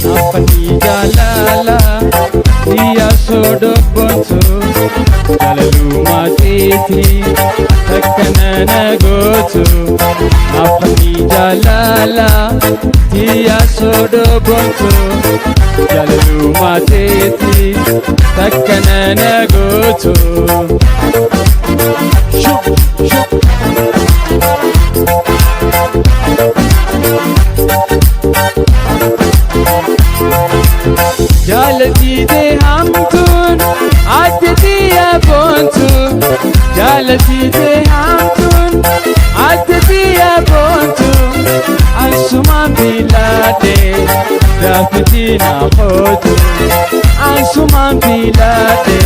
Napani jalala diya sodobonsu jalalu matiti takkana nagotu. Napani jalala diya sodobonsu jalalu matiti takkana nagotu. Shuk shuk Jalati de hamtun addiya bontu. Jalati de hamtun addiya bontu. Ansuma bilade dafitina khotu. Ansuma bilade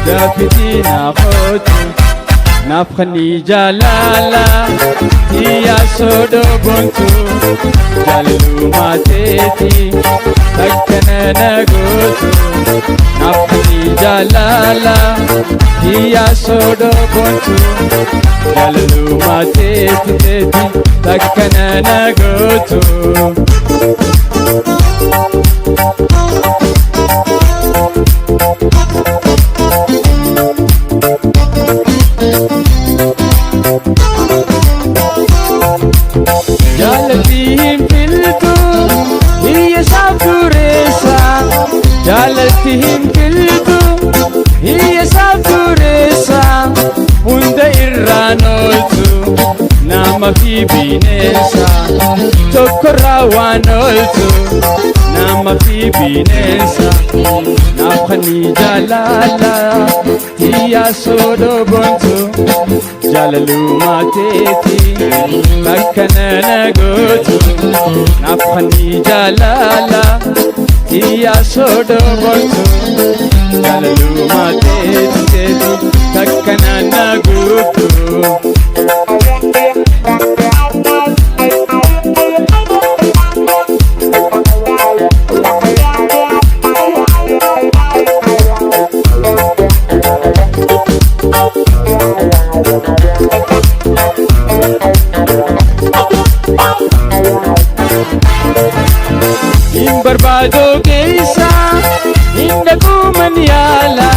dafitina khotu. Napani jalala diya sodobontu jalalu mateti takkana nagotu. Napani jalala diya sodobontu jalalu mateti takkana nagotu. Jalatihim filtu hiya sabduresa. Jalatihim filtu hiya sabduresa. Hunda irranoltu nama fi binesa. Tokkorawanoltu nama fi binesa. Napani jalala diya sodobontu jalalu mateti takkana nagotu. Napani jalala diya sodobontu jalalu mateti takkana nagotu. Barbado geisa indaku manyala.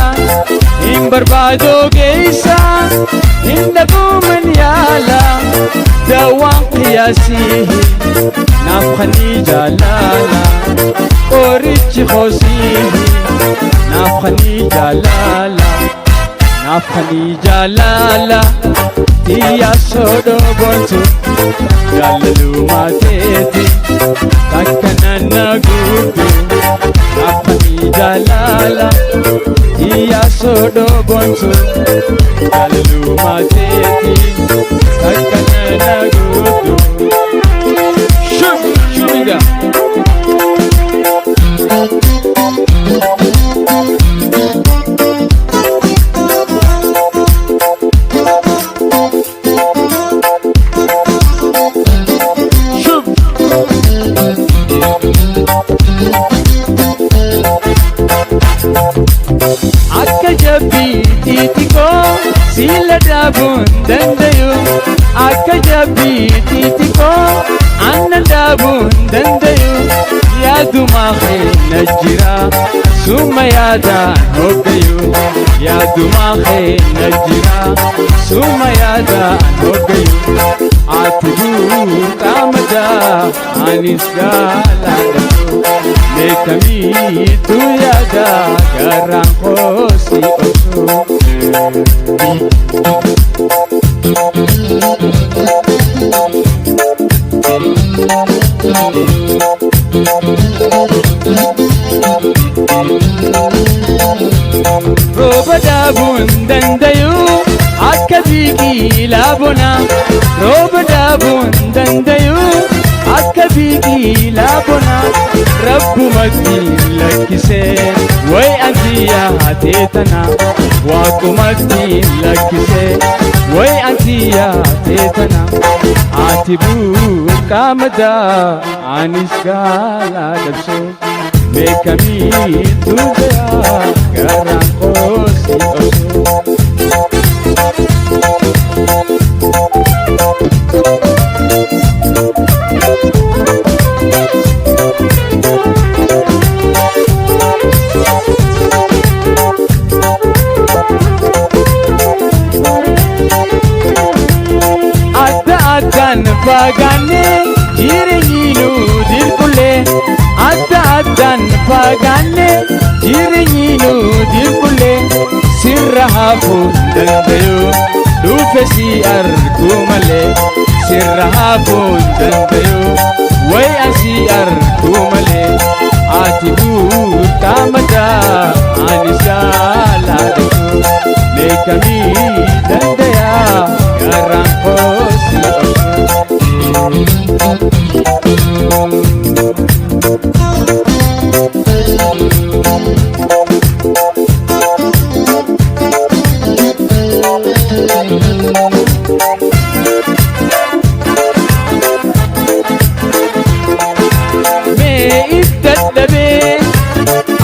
Barbado geisa indaku manyala. Dawan qiyasihi napani jalala. Orichi khosihi napani jalala. Napani jalala diya sodobontu jalalu mateti takkana nagotu. Napani jalala diya sodobontu jalalu mateti takkana nagotu. Shumiga akka jabbiitiko sila dabun dandayu. Akka jabbiitiko anna dabun dandayu. Yaaduma keenya jira suma yaadaan hoggayu. Yaaduma keenya jira suma yaadaan hoggayu. Ati duuqamada anis jaaladhatu. Meekamiitu yaada garaan koosi osoo. Rooba dhaabuun dandayu akka biqilaa bonaa. Rooba dhaabuun dandayu akka biqilaa bonaa. Rabbumatti lakkisee way anti yaatee tana. Waaqumatti lakkisee way anti yaatee tana. Ati burqaa madaa anis gaala dabsoo. Meekamii duudaa garaan koosi osoo. Adda addaan fagaannee jireenyi nu dirqullee. Adda addaan fagaannee jireenyi nu dirqullee. Sirra hafuun dandayu dhufe si arguu malee. Sirra hafuun dandayu way ansi arguu malee. Ati burqaa madaa anis gaala dabsoo. Meekamii dandayaa garaan koosi osoo.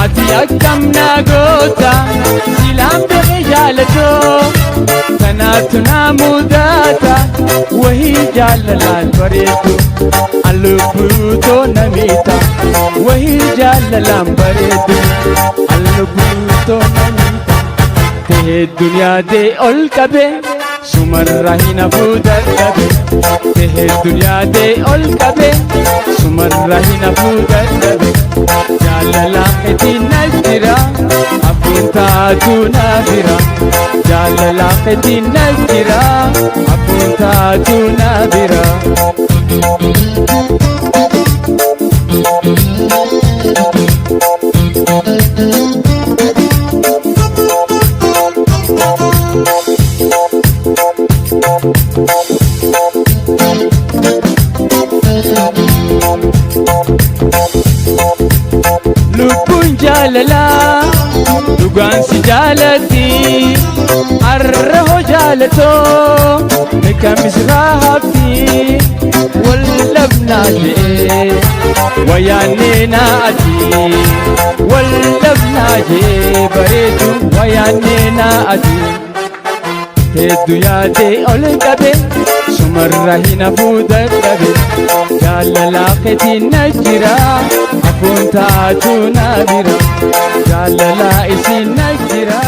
Ati akkam naa goota silaan beekee jaalatoo. Kanaatu naa mudata wahii jaalalaan bareedu. An lubbuutoo namiita wahii jaalalaan bareedu. An lubbuutoo namiita ta'ee duniyaa dee ol qabe sumarraa hin hafuu dadhabe. Ta'ee duniyaa dee ol qabe sumarraa hin hafuu dadhabe. Jaalala keetiin na jira abbuun taatu na bira. Jaalala keetiin na jira abbuun taatu na bira. Lubbuun jaalalaa dhugaan si jaalatti. Har'a hoo jaalatoo meeqamis raafti. Wal dhabnaa jee wayaannee naa ati. Wal dhabnaa jee bareedu wayaannee naa ati. Hedduu yaadee ol qabe sumarraa hin hafuu dadhabe. Jaalala keetiin na jira abbuun taatu na bira. Jaalala isiin na jira.